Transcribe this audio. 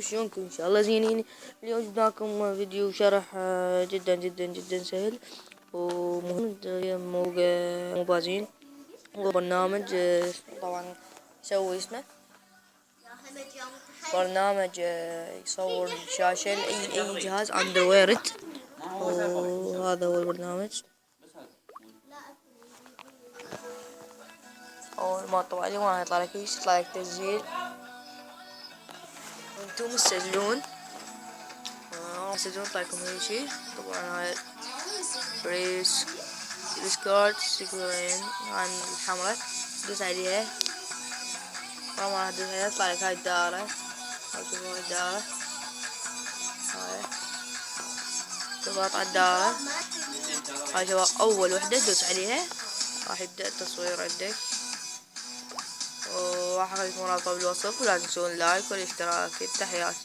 شباب، شلونكم؟ ان شاء الله زينين. اليوم جبنا لكم فيديو شرح جدا جدا جدا سهل ومهم. مو بازين. هو برنامج طبعا يسوي اسمه برنامج يصور الشاشة لأي جهاز اندرويد، وهذا هو البرنامج. أول ما تطبع اليوم راح يطلع لك ايش؟ يطلع لك تسجيل وانتم تسجلون. يطلع لكم هاي شي. طبعا هاي بريس السكارت سيكوين عن الحمراء، دوس عليها. طبعا راح تدوس عليها يطلع لك هاي الدائرة. شوفوا هاي الدائرة، هاي تضغط على الدائرة. هاي شباب أول وحدة تدوس عليها راح يبدأ التصوير عندك، وراح أخليكم رابطة بالوصف، ولا تنسون لايك والاشتراك. تحياتي.